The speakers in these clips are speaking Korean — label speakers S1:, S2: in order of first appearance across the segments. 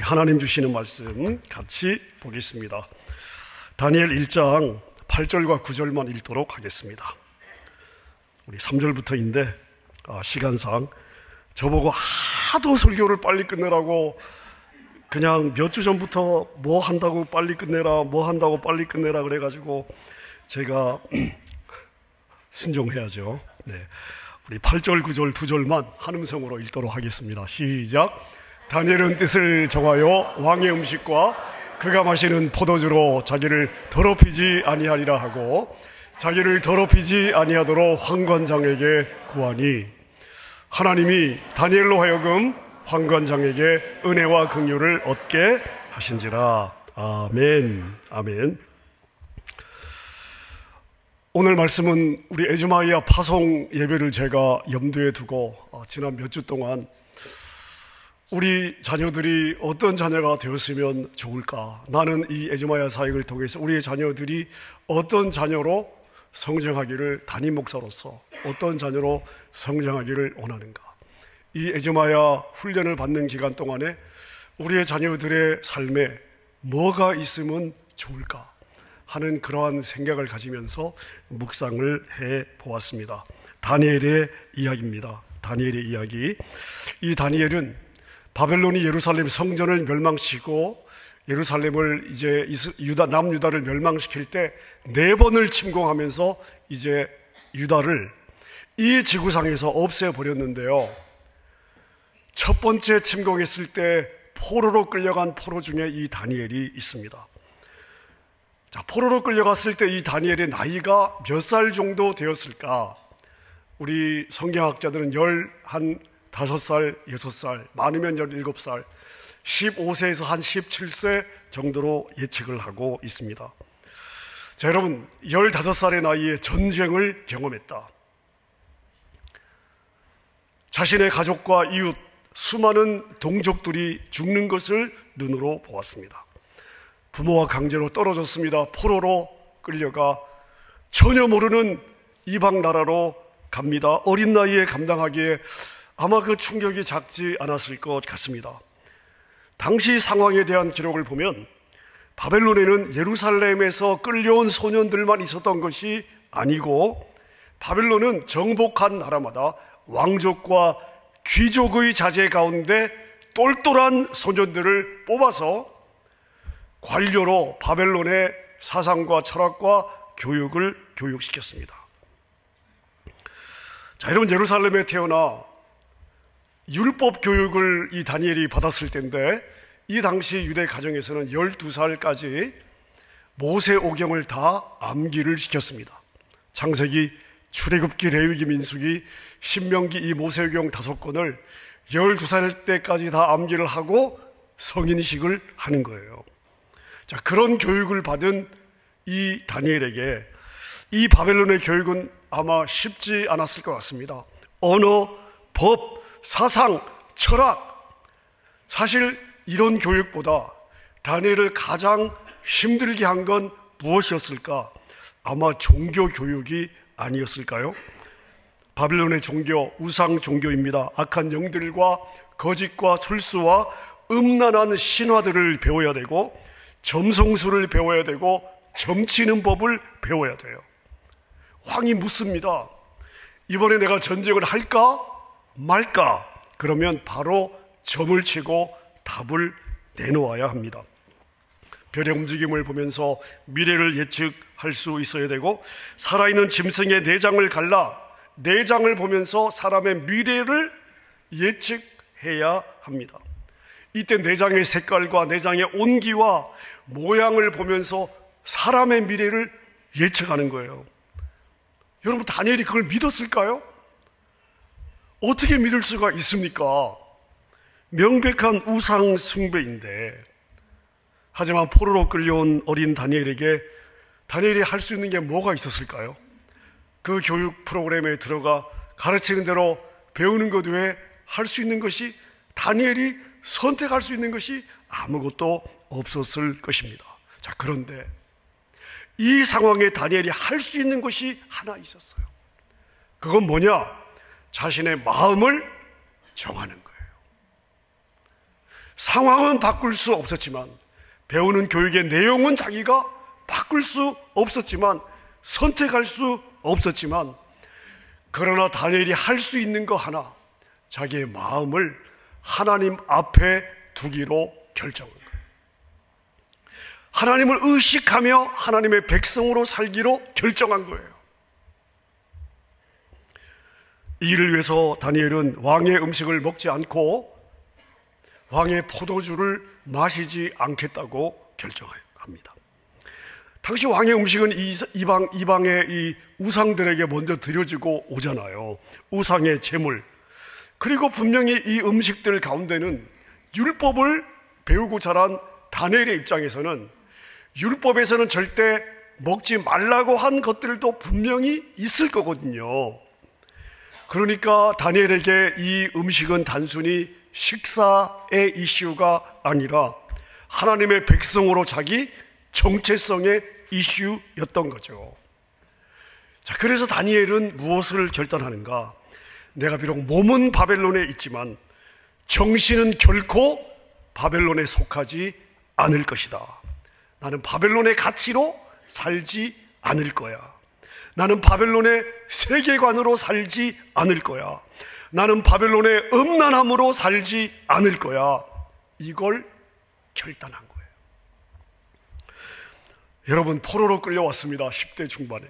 S1: 하나님 주시는 말씀 같이 보겠습니다. 다니엘 1장 8절과 9절만 읽도록 하겠습니다. 우리 3절부터인데 시간상 저보고 하도 설교를 빨리 끝내라고 그냥 몇 주 전부터 뭐 한다고 빨리 끝내라 뭐 한다고 빨리 끝내라 그래가지고 제가 순종해야죠. 네, 우리 8절 9절 2절만 한 음성으로 읽도록 하겠습니다. 시작. 다니엘은 뜻을 정하여 왕의 음식과 그가 마시는 포도주로 자기를 더럽히지 아니하리라 하고 자기를 더럽히지 아니하도록 환관장에게 구하니 하나님이 다니엘로 하여금 환관장에게 은혜와 긍휼을 얻게 하신지라. 아멘. 아멘. 오늘 말씀은 우리 에즈마이아 파송 예배를 제가 염두에 두고 지난 몇 주 동안 우리 자녀들이 어떤 자녀가 되었으면 좋을까? 나는 이 에즈마이아 사역을 통해서 우리의 자녀들이 어떤 자녀로 성장하기를, 담임 목사로서 어떤 자녀로 성장하기를 원하는가? 이 에즈마이아 훈련을 받는 기간 동안에 우리의 자녀들의 삶에 뭐가 있으면 좋을까 하는 그러한 생각을 가지면서 묵상을 해보았습니다. 다니엘의 이야기입니다. 다니엘의 이야기. 이 다니엘은 바벨론이 예루살렘 성전을 멸망시키고 예루살렘을 이제 남유다를 멸망시킬 때 4번을 침공하면서 이제 유다를 이 지구상에서 없애버렸는데요. 첫 번째 침공했을 때 포로로 끌려간 포로 중에 이 다니엘이 있습니다. 자, 포로로 끌려갔을 때 이 다니엘의 나이가 몇 살 정도 되었을까? 우리 성경학자들은 15살, 6살, 많으면 17살, 15세에서 한 17세 정도로 예측을 하고 있습니다. 자, 여러분, 15살의 나이에 전쟁을 경험했다. 자신의 가족과 이웃, 수많은 동족들이 죽는 것을 눈으로 보았습니다. 부모와 강제로 떨어졌습니다. 포로로 끌려가 전혀 모르는 이방 나라로 갑니다. 어린 나이에 감당하기에 아마 그 충격이 작지 않았을 것 같습니다. 당시 상황에 대한 기록을 보면 바벨론에는 예루살렘에서 끌려온 소년들만 있었던 것이 아니고 바벨론은 정복한 나라마다 왕족과 귀족의 자제 가운데 똘똘한 소년들을 뽑아서 관료로 바벨론의 사상과 철학과 교육을 교육시켰습니다. 자, 여러분, 예루살렘에 태어나 율법 교육을 이 다니엘이 받았을 때인데 이 당시 유대 가정에서는 12살까지 모세오경을 다 암기를 시켰습니다. 창세기, 출애굽기, 레위기, 민수기, 신명기 이 모세오경 5권을 12살 때까지 다 암기를 하고 성인식을 하는 거예요. 자, 그런 교육을 받은 이 다니엘에게 이 바벨론의 교육은 아마 쉽지 않았을 것 같습니다. 언어, 법, 사상, 철학, 사실 이런 교육보다 다니엘을 가장 힘들게 한 건 무엇이었을까? 아마 종교 교육이 아니었을까요? 바벨론의 종교, 우상 종교입니다. 악한 영들과 거짓과 술수와 음란한 신화들을 배워야 되고 점성술을 배워야 되고 점치는 법을 배워야 돼요. 왕이 묻습니다. 이번에 내가 전쟁을 할까 말까? 그러면 바로 점을 치고 답을 내놓아야 합니다. 별의 움직임을 보면서 미래를 예측할 수 있어야 되고 살아있는 짐승의 내장을 갈라 내장을 보면서 사람의 미래를 예측해야 합니다. 이때 내장의 색깔과 내장의 온기와 모양을 보면서 사람의 미래를 예측하는 거예요. 여러분, 다니엘이 그걸 믿었을까요? 어떻게 믿을 수가 있습니까? 명백한 우상 숭배인데. 하지만 포로로 끌려온 어린 다니엘에게 다니엘이 할 수 있는 게 뭐가 있었을까요? 그 교육 프로그램에 들어가 가르치는 대로 배우는 것 외에 할 수 있는 것이, 다니엘이 선택할 수 있는 것이 아무것도 없었을 것입니다. 자, 그런데 이 상황에 다니엘이 할 수 있는 것이 하나 있었어요. 그건 뭐냐? 자신의 마음을 정하는 거예요. 상황은 바꿀 수 없었지만, 배우는 교육의 내용은 자기가 바꿀 수 없었지만, 선택할 수 없었지만, 그러나 다니엘이 할 수 있는 거 하나, 자기의 마음을 하나님 앞에 두기로 결정한 거예요. 하나님을 의식하며 하나님의 백성으로 살기로 결정한 거예요. 이 일을 위해서 다니엘은 왕의 음식을 먹지 않고 왕의 포도주를 마시지 않겠다고 결정합니다. 당시 왕의 음식은 이방의 이 우상들에게 먼저 드려지고 오잖아요. 우상의 제물. 그리고 분명히 이 음식들 가운데는 율법을 배우고 자란 다니엘의 입장에서는 율법에서는 절대 먹지 말라고 한 것들도 분명히 있을 거거든요. 그러니까 다니엘에게 이 음식은 단순히 식사의 이슈가 아니라 하나님의 백성으로 자기 정체성의 이슈였던 거죠. 자, 그래서 다니엘은 무엇을 결단하는가? 내가 비록 몸은 바벨론에 있지만 정신은 결코 바벨론에 속하지 않을 것이다. 나는 바벨론의 가치로 살지 않을 거야. 나는 바벨론의 세계관으로 살지 않을 거야. 나는 바벨론의 음란함으로 살지 않을 거야. 이걸 결단한 거예요. 여러분, 포로로 끌려왔습니다. 10대 중반에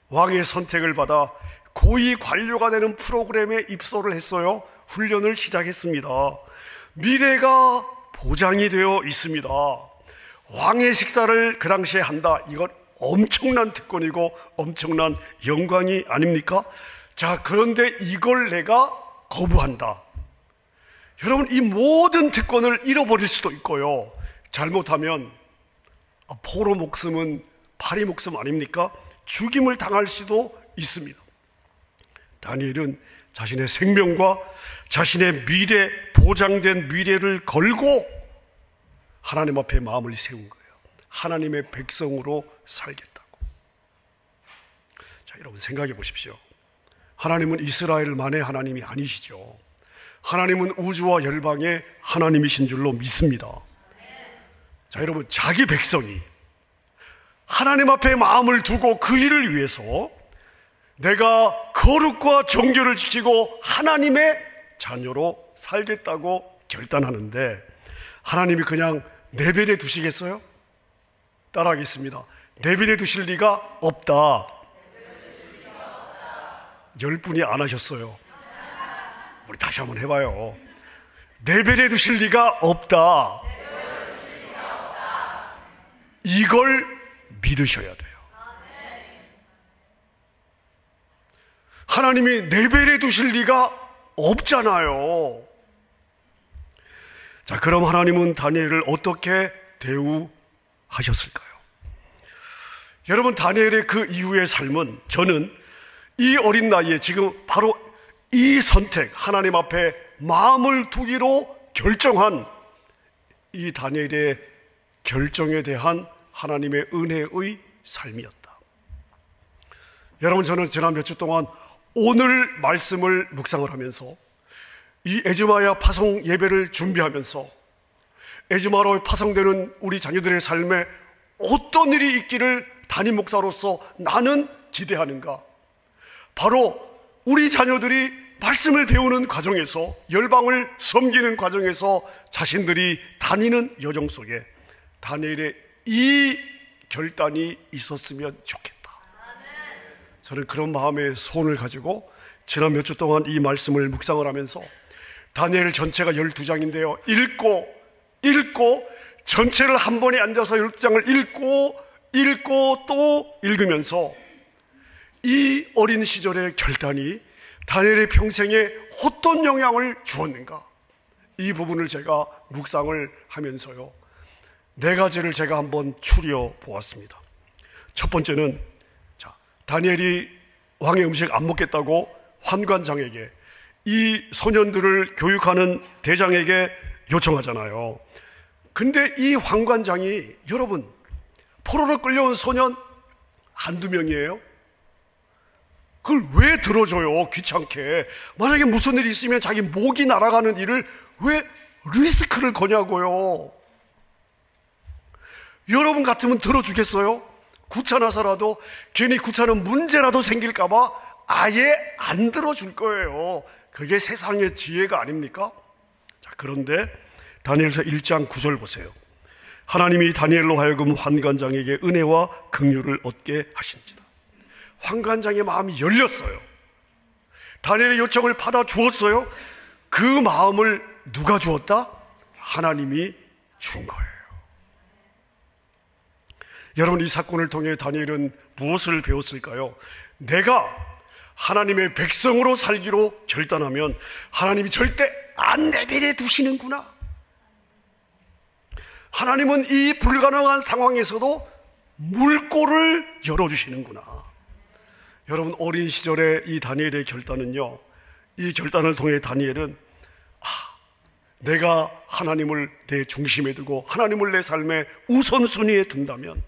S1: 왕의 선택을 받아 고위 관료가 되는 프로그램에 입소를 했어요. 훈련을 시작했습니다. 미래가 보장이 되어 있습니다. 왕의 식사를 그 당시에 한다. 이건 엄청난 특권이고 엄청난 영광이 아닙니까? 자, 그런데 이걸 내가 거부한다. 여러분, 이 모든 특권을 잃어버릴 수도 있고요, 잘못하면 포로 목숨은 파리 목숨 아닙니까? 죽임을 당할 수도 있습니다. 다니엘은 자신의 생명과 자신의 미래, 보장된 미래를 걸고 하나님 앞에 마음을 세운 거예요. 하나님의 백성으로 살겠다고. 자, 여러분 생각해 보십시오. 하나님은 이스라엘만의 하나님이 아니시죠. 하나님은 우주와 열방의 하나님이신 줄로 믿습니다. 자, 여러분, 자기 백성이 하나님 앞에 마음을 두고 그 일을 위해서 내가 거룩과 정결을 지키고 하나님의 자녀로 살겠다고 결단하는데 하나님이 그냥 내버려 두시겠어요? 따라하겠습니다. 내버려 두실 리가 없다. 10분이 안 하셨어요. 우리 다시 한번 해봐요. 내버려 두실 리가 없다. 이걸 믿으셔야 돼요. 하나님이 내버려 두실 리가 없잖아요. 자, 그럼 하나님은 다니엘을 어떻게 대우하셨을까요? 여러분, 다니엘의 그 이후의 삶은 저는 이 어린 나이에 지금 바로 이 선택, 하나님 앞에 마음을 두기로 결정한 이 다니엘의 결정에 대한 하나님의 은혜의 삶이었다. 여러분, 저는 지난 몇 주 동안 오늘 말씀을 묵상을 하면서 이 에즈마야 파송 예배를 준비하면서 에즈마로 파송되는 우리 자녀들의 삶에 어떤 일이 있기를 담임 목사로서 나는 기대하는가? 바로 우리 자녀들이 말씀을 배우는 과정에서, 열방을 섬기는 과정에서 자신들이 다니는 여정 속에 다니엘의 이 결단이 있었으면 좋겠다. 저는 그런 마음의 소원을 가지고 지난 몇 주 동안 이 말씀을 묵상을 하면서 다니엘 전체가 12장인데요 읽고 전체를 한 번에 앉아서 12장을 읽고 또 읽으면서 이 어린 시절의 결단이 다니엘의 평생에 어떤 영향을 주었는가, 이 부분을 제가 묵상을 하면서요 4가지를 제가 한번 추려 보았습니다. 첫 번째는, 자, 다니엘이 왕의 음식 안 먹겠다고 환관장에게, 이 소년들을 교육하는 대장에게 요청하잖아요. 근데 이 환관장이, 여러분, 포로로 끌려온 소년 한두 명이에요? 그걸 왜 들어줘요? 귀찮게. 만약에 무슨 일이 있으면 자기 목이 날아가는 일을 왜 리스크를 거냐고요. 여러분 같으면 들어주겠어요? 구차나서라도 괜히 구차는 문제라도 생길까봐 아예 안 들어줄 거예요. 그게 세상의 지혜가 아닙니까? 자, 그런데 다니엘서 1장 9절 보세요. 하나님이 다니엘로 하여금 환관장에게 은혜와 긍휼을 얻게 하신지라. 환관장의 마음이 열렸어요. 다니엘의 요청을 받아 주었어요. 그 마음을 누가 주었다? 하나님이 준 거예요. 여러분, 이 사건을 통해 다니엘은 무엇을 배웠을까요? 내가 하나님의 백성으로 살기로 결단하면 하나님이 절대 안 내버려 두시는구나. 하나님은 이 불가능한 상황에서도 물꼬를 열어주시는구나. 여러분, 어린 시절의 이 다니엘의 결단은요, 이 결단을 통해 다니엘은 내가 하나님을 내 중심에 두고 하나님을 내 삶의 우선순위에 둔다면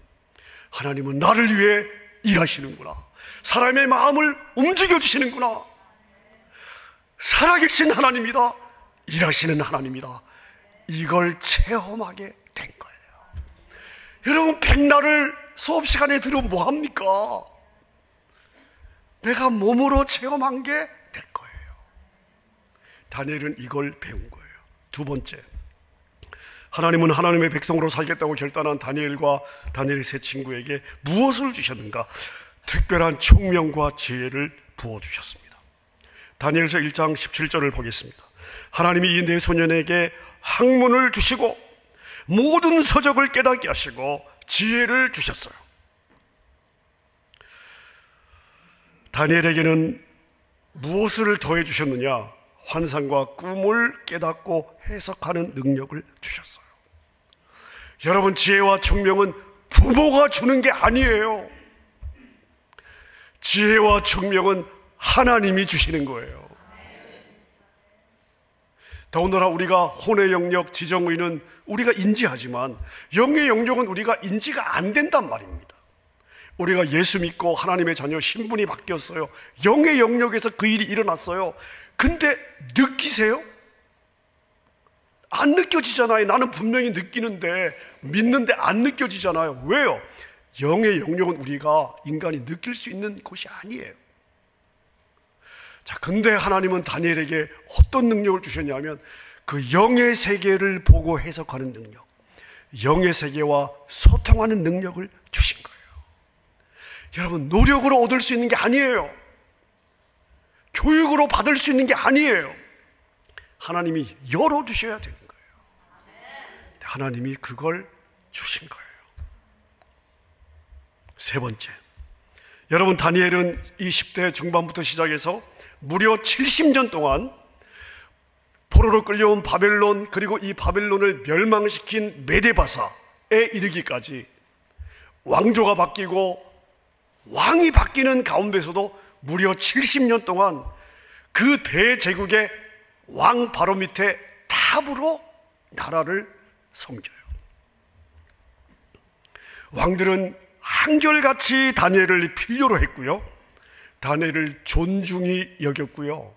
S1: 하나님은 나를 위해 일하시는구나. 사람의 마음을 움직여주시는구나. 살아계신 하나님이다. 일하시는 하나님이다. 이걸 체험하게 된 거예요. 여러분, 백날을 수업 시간에 들으면 뭐합니까? 내가 몸으로 체험한 게 될 거예요. 다니엘은 이걸 배운 거예요. 두 번째, 하나님은 하나님의 백성으로 살겠다고 결단한 다니엘과 다니엘의 세 친구에게 무엇을 주셨는가? 특별한 총명과 지혜를 부어주셨습니다. 다니엘서 1장 17절을 보겠습니다. 하나님이 이 네 소년에게 학문을 주시고 모든 서적을 깨닫게 하시고 지혜를 주셨어요. 다니엘에게는 무엇을 더해 주셨느냐? 환상과 꿈을 깨닫고 해석하는 능력을 주셨어요. 여러분, 지혜와 총명은 부모가 주는 게 아니에요. 지혜와 총명은 하나님이 주시는 거예요. 더군다나 우리가 혼의 영역, 지정의는 우리가 인지하지만 영의 영역은 우리가 인지가 안 된단 말입니다. 우리가 예수 믿고 하나님의 자녀 신분이 바뀌었어요. 영의 영역에서 그 일이 일어났어요. 근데 느끼세요? 안 느껴지잖아요. 나는 분명히 느끼는데, 믿는데 안 느껴지잖아요. 왜요? 영의 영역은 우리가 인간이 느낄 수 있는 곳이 아니에요. 자, 근데 하나님은 다니엘에게 어떤 능력을 주셨냐면 그 영의 세계를 보고 해석하는 능력, 영의 세계와 소통하는 능력을 주신 거예요. 여러분, 노력으로 얻을 수 있는 게 아니에요. 교육으로 받을 수 있는 게 아니에요. 하나님이 열어주셔야 되는 거예요. 하나님이 그걸 주신 거예요. 세 번째, 여러분, 다니엘은 20대 중반부터 시작해서 무려 70년 동안 포로로 끌려온 바벨론, 그리고 이 바벨론을 멸망시킨 메데바사에 이르기까지 왕조가 바뀌고 왕이 바뀌는 가운데서도 무려 70년 동안 그 대제국의 왕 바로 밑에 탑으로 나라를 섬겨요. 왕들은 한결같이 다니엘을 필요로 했고요, 다니엘을 존중히 여겼고요,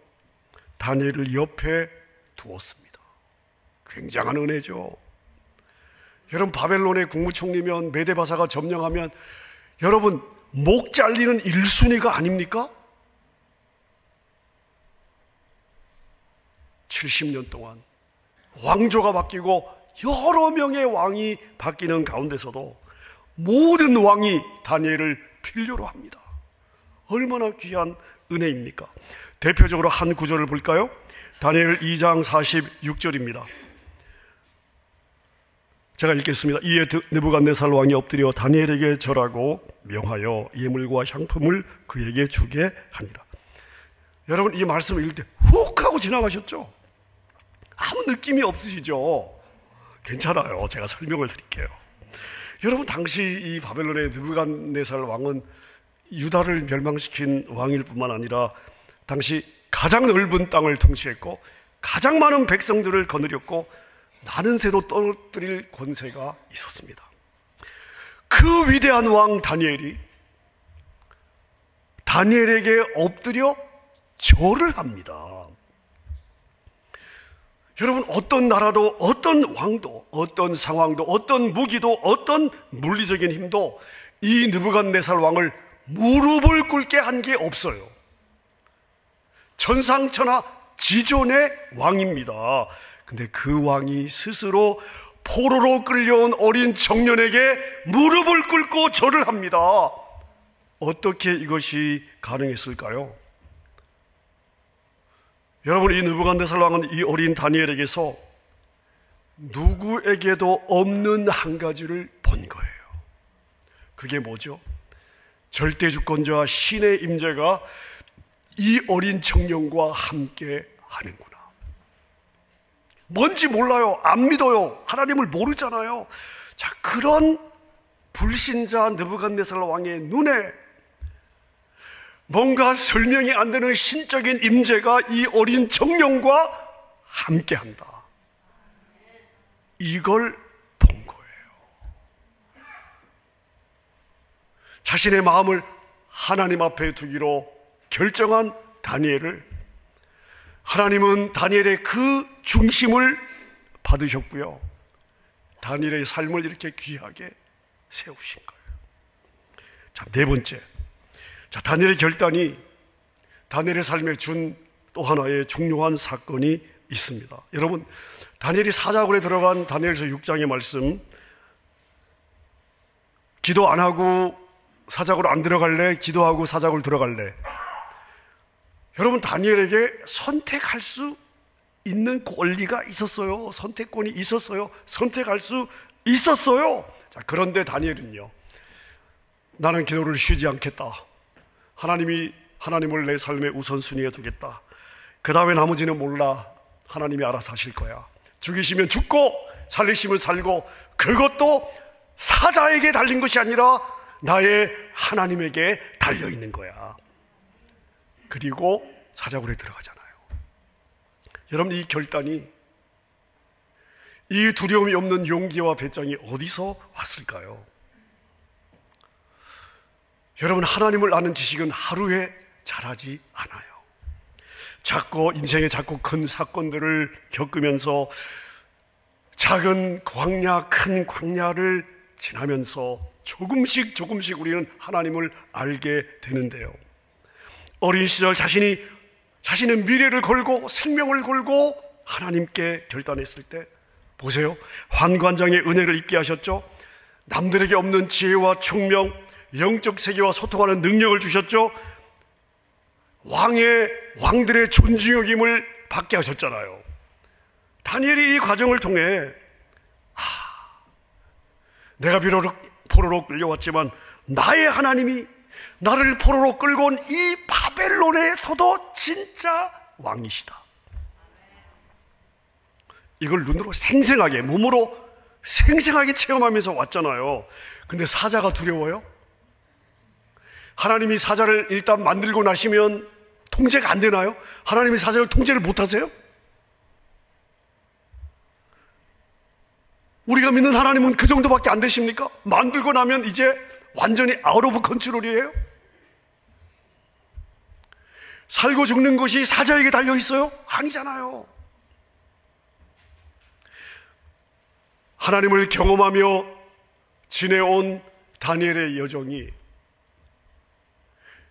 S1: 다니엘을 옆에 두었습니다. 굉장한 은혜죠. 여러분, 바벨론의 국무총리면, 메데바사가 점령하면 여러분, 목 잘리는 1순위가 아닙니까? 70년 동안 왕조가 바뀌고 여러 명의 왕이 바뀌는 가운데서도 모든 왕이 다니엘을 필요로 합니다. 얼마나 귀한 은혜입니까? 대표적으로 한 구절을 볼까요? 다니엘 2장 46절입니다. 제가 읽겠습니다. 이에 느부갓네살 왕이 엎드려 다니엘에게 절하고 명하여 예물과 향품을 그에게 주게 하니라. 여러분, 이 말씀을 읽을 때 훅 하고 지나가셨죠? 아무 느낌이 없으시죠? 괜찮아요. 제가 설명을 드릴게요. 여러분, 당시 이 바벨론의 느부갓네살 왕은 유다를 멸망시킨 왕일 뿐만 아니라 당시 가장 넓은 땅을 통치했고 가장 많은 백성들을 거느렸고 나는 새도 떨어뜨릴 권세가 있었습니다. 그 위대한 왕 다니엘이 다니엘에게 엎드려 절을 합니다. 여러분, 어떤 나라도, 어떤 왕도, 어떤 상황도, 어떤 무기도, 어떤 물리적인 힘도 이 느부갓네살 왕을 무릎을 꿇게 한 게 없어요. 천상천하 지존의 왕입니다. 근데 그 왕이 스스로 포로로 끌려온 어린 청년에게 무릎을 꿇고 절을 합니다. 어떻게 이것이 가능했을까요? 여러분, 이 느부갓네살 왕은 이 어린 다니엘에게서 누구에게도 없는 한 가지를 본 거예요. 그게 뭐죠? 절대 주권자와 신의 임재가 이 어린 청년과 함께 하는구나. 뭔지 몰라요. 안 믿어요. 하나님을 모르잖아요. 자, 그런 불신자 느부갓네살 왕의 눈에 뭔가 설명이 안 되는 신적인 임재가 이 어린 청년과 함께한다. 이걸 본 거예요. 자신의 마음을 하나님 앞에 두기로 결정한 다니엘을, 하나님은 다니엘의 그 중심을 받으셨고요, 다니엘의 삶을 이렇게 귀하게 세우신 거예요. 자, 네 번째. 자, 다니엘의 결단이 다니엘의 삶에 준 또 하나의 중요한 사건이 있습니다. 여러분, 다니엘이 사자굴에 들어간 다니엘서 6장의 말씀, 기도 안 하고 사자굴 안 들어갈래? 기도하고 사자굴 들어갈래? 여러분, 다니엘에게 선택할 수 있는 권리가 있었어요. 선택권이 있었어요. 선택할 수 있었어요. 자, 그런데 다니엘은요, 나는 기도를 쉬지 않겠다. 하나님을 내 삶의 우선순위에 두겠다. 그 다음에 나머지는 몰라. 하나님이 알아서 하실 거야. 죽이시면 죽고 살리시면 살고, 그것도 사자에게 달린 것이 아니라 나의 하나님에게 달려있는 거야. 그리고 사자굴에 들어가잖아요. 여러분, 이 결단이, 이 두려움이 없는 용기와 배짱이 어디서 왔을까요? 여러분, 하나님을 아는 지식은 하루에 자라지 않아요. 인생의 작고 큰 사건들을 겪으면서 작은 광야, 큰 광야를 지나면서 조금씩 우리는 하나님을 알게 되는데요, 어린 시절 자신의 미래를 걸고 생명을 걸고 하나님께 결단했을 때, 보세요, 환관장의 은혜를 있게 하셨죠. 남들에게 없는 지혜와 총명, 영적 세계와 소통하는 능력을 주셨죠. 왕들의 존중여김을 받게 하셨잖아요. 다니엘이 이 과정을 통해, 내가 비록 포로로 끌려왔지만 나의 하나님이 나를 포로로 끌고 온 이 바벨론에서도 진짜 왕이시다. 이걸 눈으로 생생하게, 몸으로 생생하게 체험하면서 왔잖아요. 근데 사자가 두려워요? 하나님이 사자를 일단 만들고 나시면 통제가 안 되나요? 하나님이 사자를 통제를 못 하세요? 우리가 믿는 하나님은 그 정도밖에 안 되십니까? 만들고 나면 이제 완전히 아웃 오브 컨트롤이에요? 살고 죽는 것이 사자에게 달려있어요? 아니잖아요. 하나님을 경험하며 지내온 다니엘의 여정이,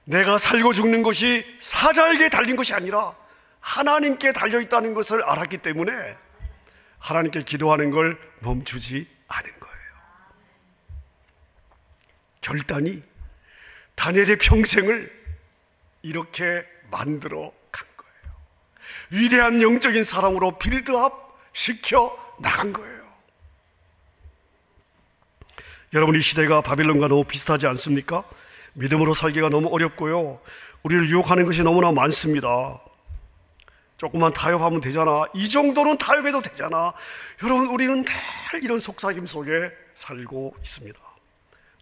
S1: 내가 살고 죽는 것이 사자에게 달린 것이 아니라 하나님께 달려있다는 것을 알았기 때문에 하나님께 기도하는 걸 멈추지 않은 거예요. 결단이 다니엘의 평생을 이렇게 만들어 간 거예요. 위대한 영적인 사람으로 빌드업 시켜 나간 거예요. 여러분, 이 시대가 바빌론과 너무 비슷하지 않습니까? 믿음으로 살기가 너무 어렵고요, 우리를 유혹하는 것이 너무나 많습니다. 조금만 타협하면 되잖아. 이 정도는 타협해도 되잖아. 여러분, 우리는 늘 이런 속삭임 속에 살고 있습니다.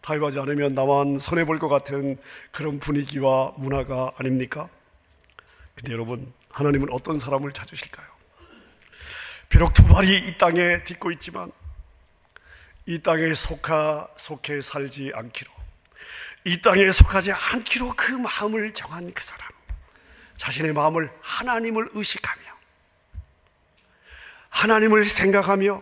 S1: 타협하지 않으면 나만 손해볼 것 같은 그런 분위기와 문화가 아닙니까? 근데 여러분, 하나님은 어떤 사람을 찾으실까요? 비록 두 발이 이 땅에 딛고 있지만 이 땅에 속해 살지 않기로, 이 땅에 속하지 않기로 그 마음을 정한 그 사람, 자신의 마음을 하나님을 의식하며 하나님을 생각하며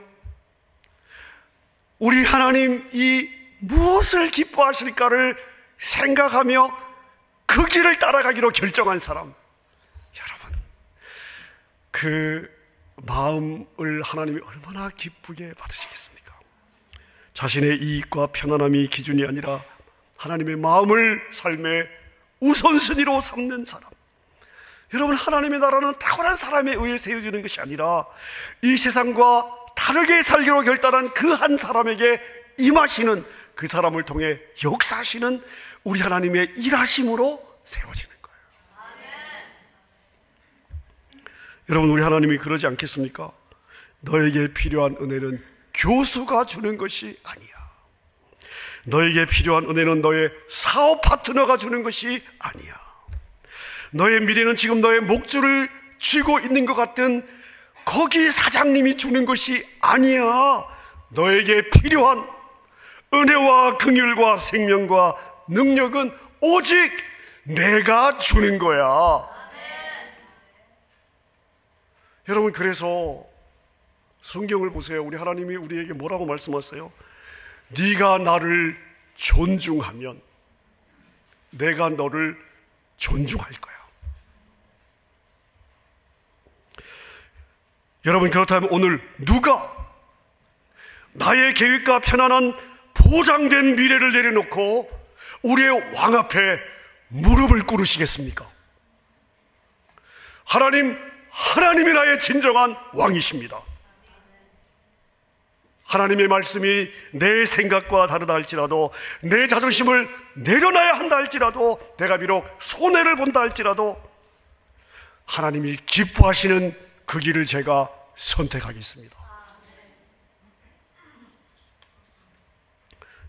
S1: 우리 하나님이 무엇을 기뻐하실까를 생각하며 그 길을 따라가기로 결정한 사람, 여러분, 그 마음을 하나님이 얼마나 기쁘게 받으시겠습니까? 자신의 이익과 편안함이 기준이 아니라 하나님의 마음을 삶의 우선순위로 삼는 사람. 여러분, 하나님의 나라는 탁월한 사람에 의해 세워지는 것이 아니라 이 세상과 다르게 살기로 결단한 그 한 사람에게 임하시는, 그 사람을 통해 역사하시는 우리 하나님의 일하심으로 세워지는 거예요. 여러분, 우리 하나님이 그러지 않겠습니까? 너에게 필요한 은혜는 교수가 주는 것이 아니야. 너에게 필요한 은혜는 너의 사업 파트너가 주는 것이 아니야. 너의 미래는 지금 너의 목줄을 쥐고 있는 것 같은 거기 사장님이 주는 것이 아니야. 너에게 필요한 은혜와 긍휼과 생명과 능력은 오직 내가 주는 거야. 여러분, 그래서 성경을 보세요. 우리 하나님이 우리에게 뭐라고 말씀하세요? 네가 나를 존중하면 내가 너를 존중할 거야. 여러분, 그렇다면 오늘 누가 나의 계획과 편안한 보장된 미래를 내려놓고 우리의 왕 앞에 무릎을 꿇으시겠습니까? 하나님이 나의 진정한 왕이십니다. 하나님의 말씀이 내 생각과 다르다 할지라도, 내 자존심을 내려놔야 한다 할지라도, 내가 비록 손해를 본다 할지라도 하나님이 기뻐하시는 그 길을 제가 선택하겠습니다.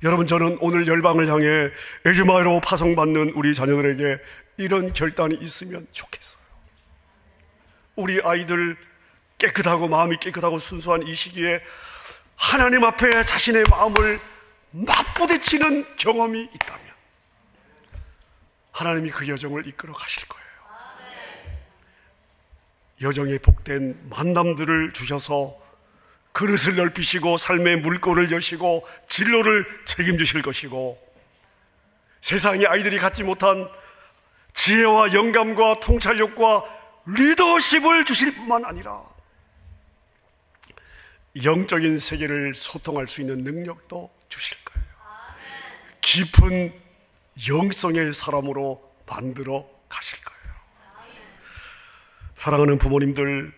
S1: 여러분, 저는 오늘 열방을 향해 에즈마이로 파송받는 우리 자녀들에게 이런 결단이 있으면 좋겠어요. 우리 아이들 깨끗하고 마음이 깨끗하고 순수한 이 시기에 하나님 앞에 자신의 마음을 맞부딪히는 경험이 있다면 하나님이 그 여정을 이끌어 가실 거예요. 여정에 복된 만남들을 주셔서 그릇을 넓히시고 삶의 물꼬를 여시고 진로를 책임지실 것이고, 세상의 아이들이 갖지 못한 지혜와 영감과 통찰력과 리더십을 주실 뿐만 아니라 영적인 세계를 소통할 수 있는 능력도 주실 거예요. 깊은 영성의 사람으로 만들어 가실 거예요. 사랑하는 부모님들,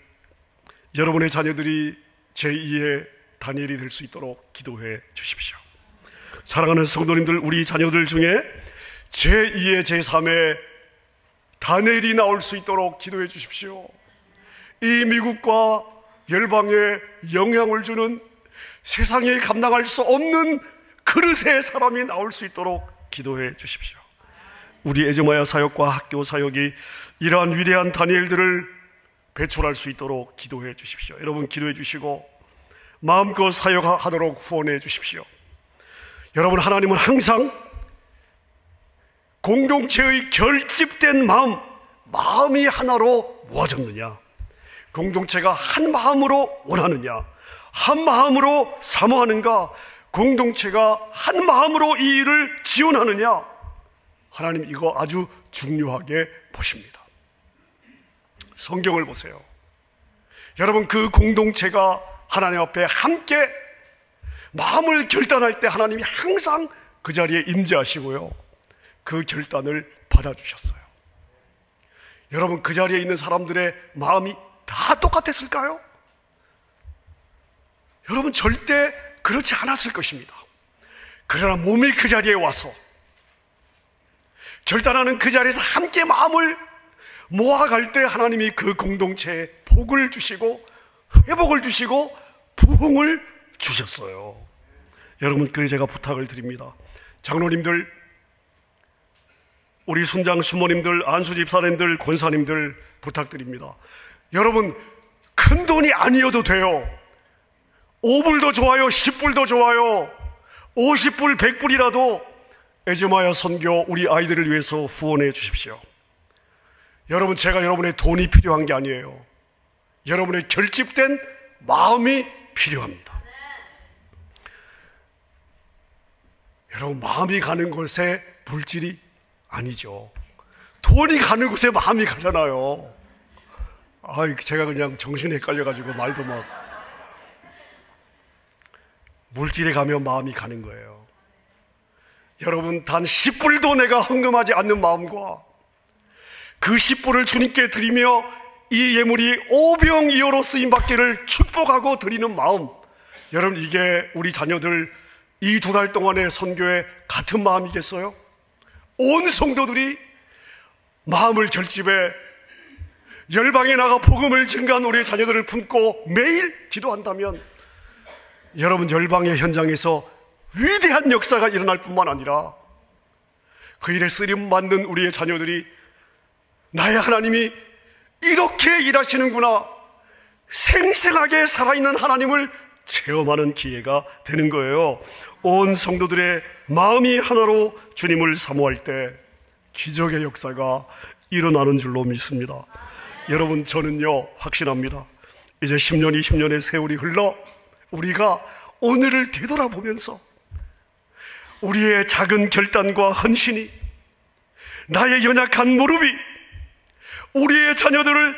S1: 여러분의 자녀들이 제2의 다니엘이 될 수 있도록 기도해 주십시오. 사랑하는 성도님들, 우리 자녀들 중에 제2의 제3의 다니엘이 나올 수 있도록 기도해 주십시오. 이 미국과 열방에 영향을 주는 세상에 감당할 수 없는 그릇의 사람이 나올 수 있도록 기도해 주십시오. 우리 에즈마야 사역과 학교 사역이 이러한 위대한 다니엘들을 배출할 수 있도록 기도해 주십시오. 여러분, 기도해 주시고 마음껏 사역하도록 후원해 주십시오. 여러분, 하나님은 항상 공동체의 결집된 마음이 하나로 모아졌느냐, 공동체가 한 마음으로 원하느냐, 한 마음으로 사모하는가, 공동체가 한 마음으로 이 일을 지원하느냐, 하나님 이거 아주 중요하게 보십니다. 성경을 보세요. 여러분, 그 공동체가 하나님 앞에 함께 마음을 결단할 때 하나님이 항상 그 자리에 임재하시고요, 그 결단을 받아주셨어요. 여러분, 그 자리에 있는 사람들의 마음이 다 똑같았을까요? 여러분, 절대 그렇지 않았을 것입니다. 그러나 몸이 그 자리에 와서 결단하는 그 자리에서 함께 마음을 모아갈 때 하나님이 그 공동체에 복을 주시고 회복을 주시고 부흥을 주셨어요. 여러분, 그래 제가 부탁을 드립니다. 장로님들, 우리 순장 수모님들, 안수 집사님들, 권사님들 부탁드립니다. 여러분, 큰 돈이 아니어도 돼요. 5불도 좋아요, 10불도 좋아요, 50불, 100불이라도 에즈마야 선교 우리 아이들을 위해서 후원해 주십시오. 여러분, 제가 여러분의 돈이 필요한 게 아니에요. 여러분의 결집된 마음이 필요합니다. 여러분, 마음이 가는 곳에 물질이 아니죠. 돈이 가는 곳에 마음이 가잖아요. 제가 그냥 정신이 헷갈려가지고 말도 막. 물질에 가면 마음이 가는 거예요. 여러분, 단 10불도 내가 헌금하지 않는 마음과 그 10불을 주님께 드리며 이 예물이 오병이어로 쓰임받기를 축복하고 드리는 마음, 여러분, 이게 우리 자녀들 이 2달 동안의 선교에 같은 마음이겠어요? 온 성도들이 마음을 결집해 열방에 나가 복음을 증거한 우리의 자녀들을 품고 매일 기도한다면 여러분, 열방의 현장에서 위대한 역사가 일어날 뿐만 아니라 그 일에 쓰임받는 우리의 자녀들이 나의 하나님이 이렇게 일하시는구나, 생생하게 살아있는 하나님을 체험하는 기회가 되는 거예요. 온 성도들의 마음이 하나로 주님을 사모할 때 기적의 역사가 일어나는 줄로 믿습니다. 여러분, 저는요 확신합니다. 이제 10년, 20년의 세월이 흘러 우리가 오늘을 되돌아보면서 우리의 작은 결단과 헌신이, 나의 연약한 무릎이 우리의 자녀들을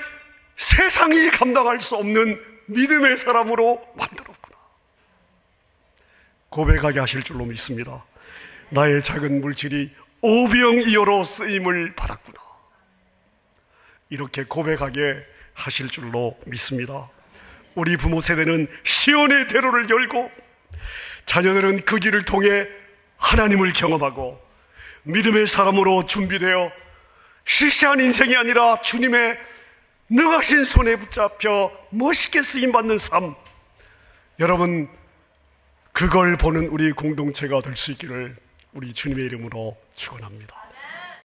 S1: 세상이 감당할 수 없는 믿음의 사람으로 만들었구나 고백하게 하실 줄로 믿습니다. 나의 작은 물질이 오병이어로 쓰임을 받았구나, 이렇게 고백하게 하실 줄로 믿습니다. 우리 부모 세대는 시온의 대로를 열고 자녀들은 그 길을 통해 하나님을 경험하고 믿음의 사람으로 준비되어 시시한 인생이 아니라 주님의 능하신 손에 붙잡혀 멋있게 쓰임받는 삶, 여러분, 그걸 보는 우리 공동체가 될 수 있기를 우리 주님의 이름으로 축원합니다.